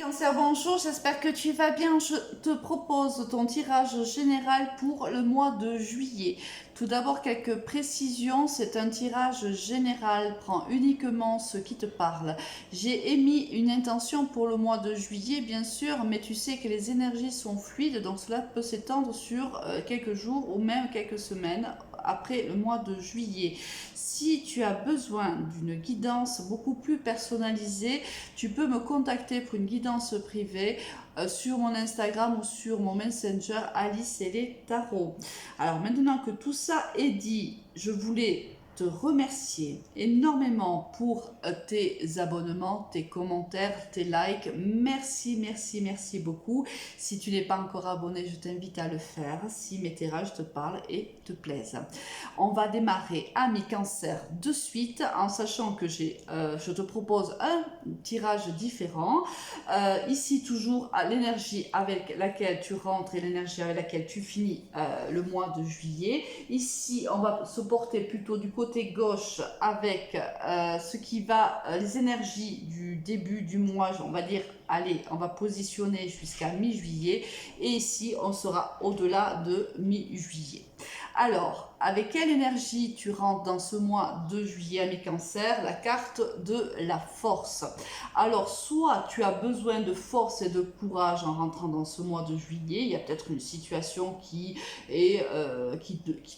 Cancer, bonjour, j'espère que tu vas bien. Je te propose ton tirage général pour le mois de juillet. Tout d'abord, quelques précisions. C'est un tirage général, prends uniquement ce qui te parle. J'ai émis une intention pour le mois de juillet, bien sûr, mais tu sais que les énergies sont fluides, donc cela peut s'étendre sur quelques jours ou même quelques semaines après le mois de juillet. Si tu as besoin d'une guidance beaucoup plus personnalisée, tu peux me contacter pour une guidance privée sur mon Instagram ou sur mon Messenger Alice et les tarots. Alors maintenant que tout ça est dit, je voulais te remercier énormément pour tes abonnements, tes commentaires, tes likes. Merci, merci, merci beaucoup. Si tu n'es pas encore abonné, je t'invite à le faire si mes tirages te parlent et te plaisent. On va démarrer Amis Cancer de suite en sachant que je te propose un tirage différent. Ici toujours l'énergie avec laquelle tu rentres et l'énergie avec laquelle tu finis le mois de juillet. Ici on va se porter plutôt du côté gauche avec ce qui va, les énergies du début du mois, on va dire, allez, on va positionner jusqu'à mi-juillet et ici on sera au-delà de mi-juillet. Alors, avec quelle énergie tu rentres dans ce mois de juillet, Amis Cancer? La carte de la force. Alors, soit tu as besoin de force et de courage en rentrant dans ce mois de juillet, il y a peut-être une situation qui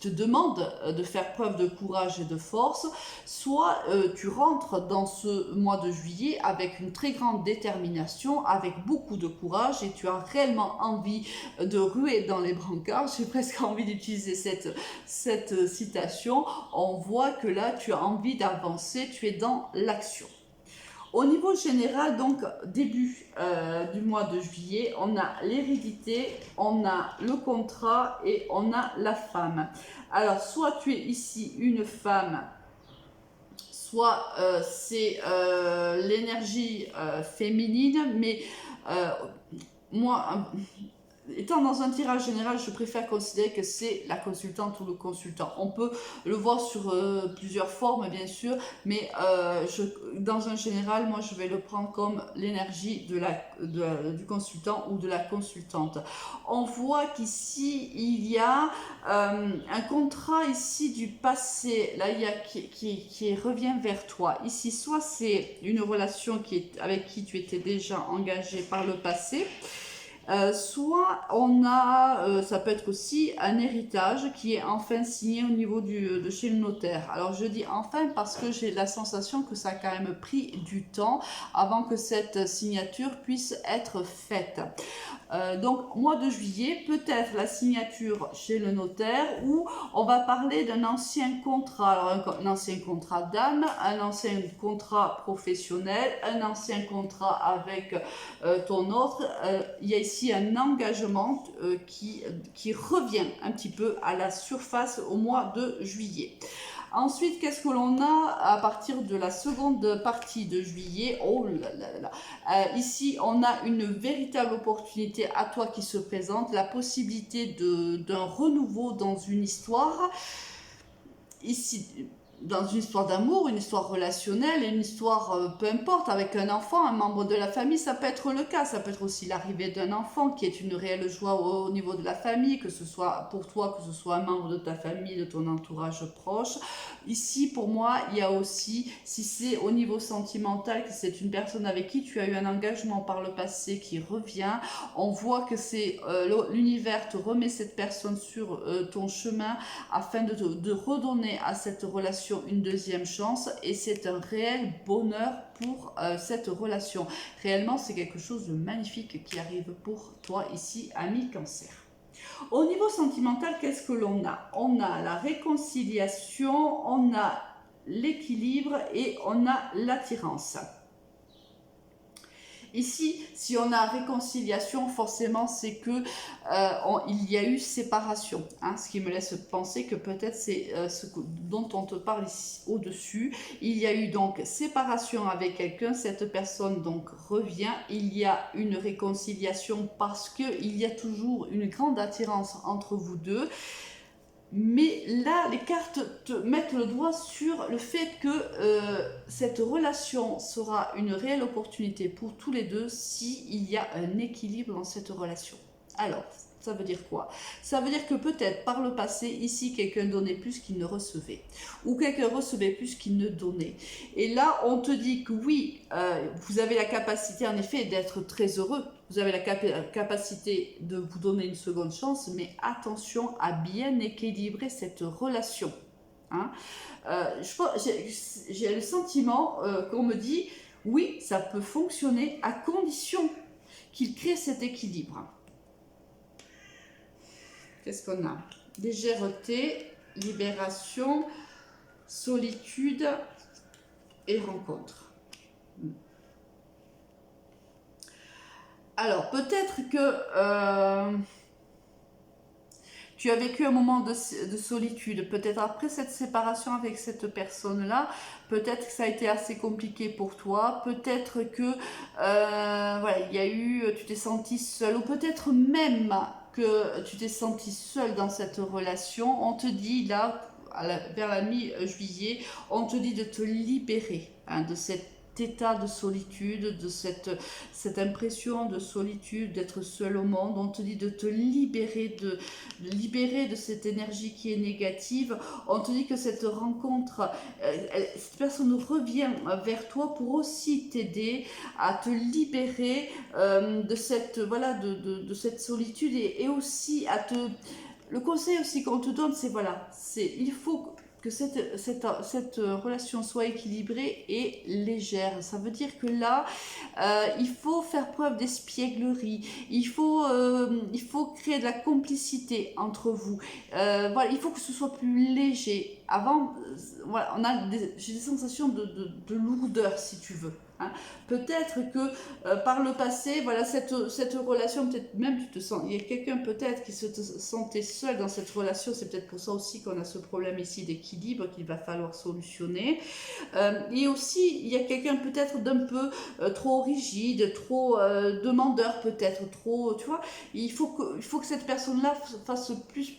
te demande de faire preuve de courage et de force, soit tu rentres dans ce mois de juillet avec une très grande détermination, avec beaucoup de courage et tu as réellement envie de ruer dans les brancards. J'ai presque envie d'utiliser cette citation. On voit que là tu as envie d'avancer, tu es dans l'action. Au niveau général, donc début du mois de juillet, on a l'hérédité, on a le contrat et on a la femme. Alors soit tu es ici une femme, soit c'est l'énergie féminine, mais moi, étant dans un tirage général, je préfère considérer que c'est la consultante ou le consultant. On peut le voir sur plusieurs formes, bien sûr, mais dans un général, moi, je vais le prendre comme l'énergie du consultant ou de la consultante. On voit qu'ici, il y a un contrat ici du passé, là, il y a qui revient vers toi. Ici, soit c'est une relation avec qui tu étais déjà engagé par le passé, soit on a, ça peut être aussi un héritage qui est enfin signé au niveau de chez le notaire. Alors je dis enfin parce que j'ai la sensation que ça a quand même pris du temps avant que cette signature puisse être faite. Donc mois de juillet, peut-être la signature chez le notaire ou on va parler d'un ancien contrat, alors un ancien contrat d'âme, un ancien contrat professionnel, un ancien contrat avec ton autre. Il y a ici un engagement qui revient un petit peu à la surface au mois de juillet. Ensuite, qu'est-ce que l'on a à partir de la seconde partie de juillet? Oh là là là. Ici, on a une véritable opportunité à toi qui se présente, la possibilité d'un renouveau dans une histoire. Ici, dans une histoire d'amour, une histoire relationnelle, une histoire, peu importe, avec un enfant, un membre de la famille, ça peut être le cas. Ça peut être aussi l'arrivée d'un enfant qui est une réelle joie au niveau de la famille, que ce soit pour toi, que ce soit un membre de ta famille, de ton entourage proche. Ici, pour moi, il y a aussi, si c'est au niveau sentimental, que c'est une personne avec qui tu as eu un engagement par le passé qui revient, on voit que c'est l'univers te remet cette personne sur ton chemin afin de redonner à cette relation une deuxième chance et c'est un réel bonheur pour cette relation. Réellement, c'est quelque chose de magnifique qui arrive pour toi ici, ami Cancer. Au niveau sentimental, qu'est-ce que l'on a? On a la réconciliation, on a l'équilibre et on a l'attirance. Ici, si on a réconciliation, forcément, c'est que il y a eu séparation. Hein, ce qui me laisse penser que peut-être c'est ce dont on te parle ici au-dessus. Il y a eu donc séparation avec quelqu'un. Cette personne donc revient. Il y a une réconciliation parce qu'il y a toujours une grande attirance entre vous deux. Mais là, les cartes te mettent le doigt sur le fait que cette relation sera une réelle opportunité pour tous les deux s'il y a un équilibre dans cette relation. Alors, ça veut dire quoi? Ça veut dire que peut-être par le passé, ici, quelqu'un donnait plus qu'il ne recevait. Ou quelqu'un recevait plus qu'il ne donnait. Et là, on te dit que oui, vous avez la capacité en effet d'être très heureux. Vous avez la capacité de vous donner une seconde chance, mais attention à bien équilibrer cette relation. Hein. J'ai le sentiment qu'on me dit, oui, ça peut fonctionner à condition qu'il crée cet équilibre. Qu'est-ce qu'on a? Légèreté, libération, solitude et rencontre. Alors, peut-être que tu as vécu un moment de solitude. Peut-être après cette séparation avec cette personne-là, peut-être que ça a été assez compliqué pour toi. Peut-être que voilà, il y a eu, tu t'es senti seule, ou peut-être même que tu t'es senti seule dans cette relation. On te dit là, vers la mi-juillet, on te dit de te libérer de cet état de solitude, de cette impression de solitude, d'être seul au monde. On te dit de te libérer de cette énergie qui est négative. On te dit que cette rencontre, cette personne revient vers toi pour aussi t'aider à te libérer de cette, voilà, de cette solitude et aussi à te... Le conseil aussi qu'on te donne, c'est voilà, il faut que cette relation soit équilibrée et légère. Ça veut dire que là, il faut faire preuve d'espièglerie, il faut créer de la complicité entre vous. Voilà, il faut que ce soit plus léger. Avant, voilà, j'ai des sensations de lourdeur, si tu veux. Hein. Peut-être que par le passé, voilà, cette relation, peut-être même tu te sens, il y a quelqu'un peut-être qui se sentait seul dans cette relation, c'est peut-être pour ça aussi qu'on a ce problème ici d'équilibre qu'il va falloir solutionner. Et aussi, il y a quelqu'un peut-être d'un peu trop rigide, trop demandeur peut-être, trop, tu vois, il faut que cette personne-là fasse plus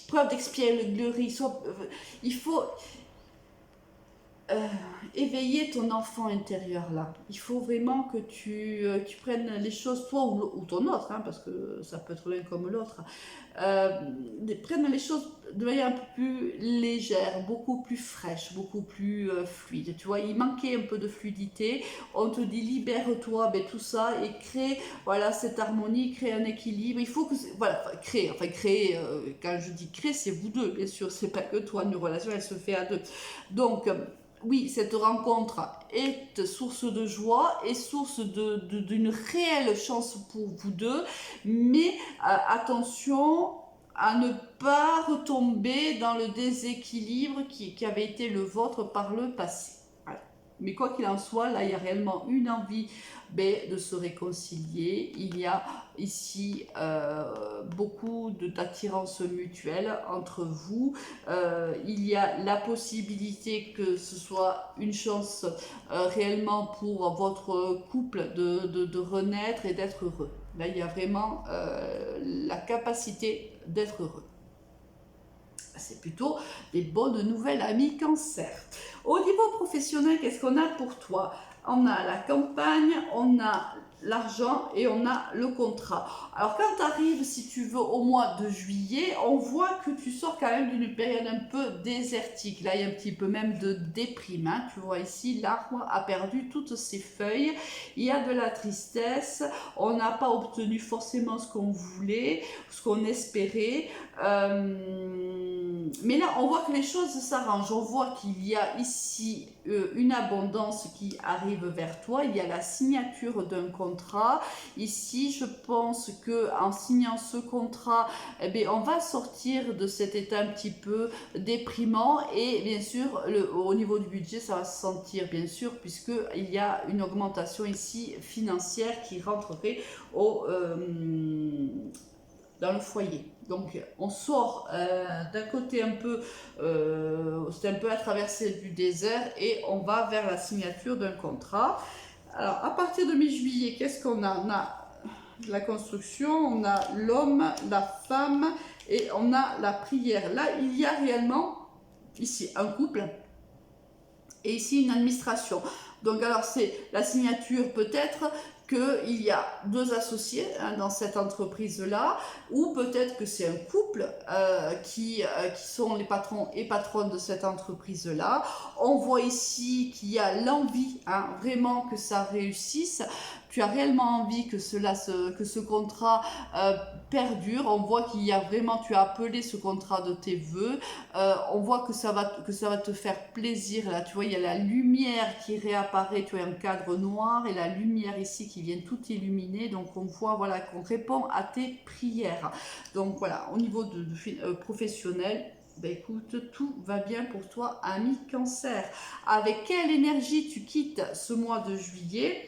preuve d'expièglerie, il faut... éveiller ton enfant intérieur là. Il faut vraiment que tu prennes les choses, toi ou ton autre, hein, parce que ça peut être l'un comme l'autre, prennent les choses de manière un peu plus légère, beaucoup plus fraîche, beaucoup plus fluide. Tu vois, il manquait un peu de fluidité. On te dit libère-toi, ben, tout ça, et crée, voilà, cette harmonie, crée un équilibre. Il faut que, voilà, créer, quand je dis créer, c'est vous deux, bien sûr, c'est pas que toi, une relation, elle se fait à deux. Donc, oui, cette rencontre est source de joie et source d'une réelle chance pour vous deux, mais attention à ne pas retomber dans le déséquilibre qui avait été le vôtre par le passé. Voilà. Mais quoi qu'il en soit, là, il y a réellement une envie de se réconcilier. Il y a ici beaucoup d'attirance mutuelle entre vous. Il y a la possibilité que ce soit une chance réellement pour votre couple de renaître et d'être heureux. Là, il y a vraiment la capacité d'être heureux. C'est plutôt des bonnes nouvelles, amis Cancer. Au niveau professionnel, qu'est-ce qu'on a pour toi? On a la campagne, on a l'argent et on a le contrat. Alors quand tu arrives, si tu veux, au mois de juillet, on voit que tu sors quand même d'une période un peu désertique. Là, il y a un petit peu même de déprime. Hein. Tu vois ici, l'arbre a perdu toutes ses feuilles. Il y a de la tristesse. On n'a pas obtenu forcément ce qu'on voulait, ce qu'on espérait. Mais là, on voit que les choses s'arrangent. On voit qu'il y a ici une abondance qui arrive vers toi. Il y a la signature d'un contrat. Ici, je pense que en signant ce contrat, on va sortir de cet état un petit peu déprimant. Et bien sûr, au niveau du budget, ça va se sentir, bien sûr, puisqu'il y a une augmentation ici financière qui rentrerait dans le foyer. Donc on sort d'un côté un peu, c'est un peu à traverser du désert et on va vers la signature d'un contrat. Alors à partir de mi-juillet, qu'est-ce qu'on a? On a la construction, on a l'homme, la femme et on a la prière. Là, il y a réellement ici un couple et ici une administration. Donc alors c'est la signature peut-être qu'il y a deux associés dans cette entreprise-là, ou peut-être que c'est un couple qui sont les patrons et patronnes de cette entreprise-là. On voit ici qu'il y a l'envie, vraiment que ça réussisse. Tu as réellement envie que ce contrat perdure. On voit qu'il y a vraiment, tu as appelé ce contrat de tes voeux. On voit que ça va te faire plaisir. Là, tu vois, il y a la lumière qui réapparaît. Tu as un cadre noir et la lumière ici qui vient tout illuminer. Donc, on voit voilà, qu'on répond à tes prières. Donc, voilà, au niveau professionnel, ben écoute, tout va bien pour toi, ami Cancer. Avec quelle énergie tu quittes ce mois de juillet?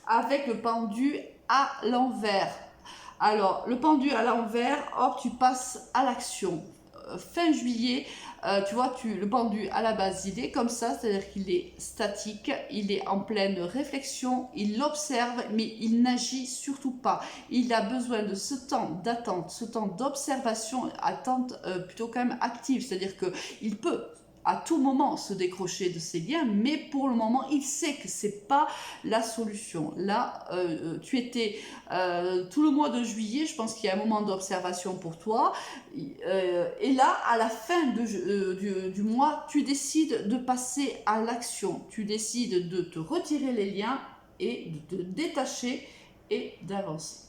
Avec le pendu à l'envers. Alors, le pendu à l'envers, hop, tu passes à l'action. Fin juillet, tu vois, le pendu à la base, il est comme ça, c'est-à-dire qu'il est statique, il est en pleine réflexion, il observe, mais il n'agit surtout pas. Il a besoin de ce temps d'attente, ce temps d'observation, attente plutôt quand même active, c'est-à-dire qu'il peut à tout moment se décrocher de ces liens, mais pour le moment, il sait que c'est pas la solution. Là, tu étais tout le mois de juillet, je pense qu'il y a un moment d'observation pour toi, et là, à la fin du mois, tu décides de passer à l'action, tu décides de te retirer les liens et de te détacher et d'avancer.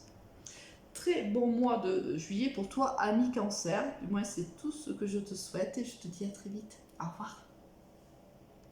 Très bon mois de juillet pour toi, ami Cancer. Du moins, c'est tout ce que je te souhaite et je te dis à très vite. Au revoir.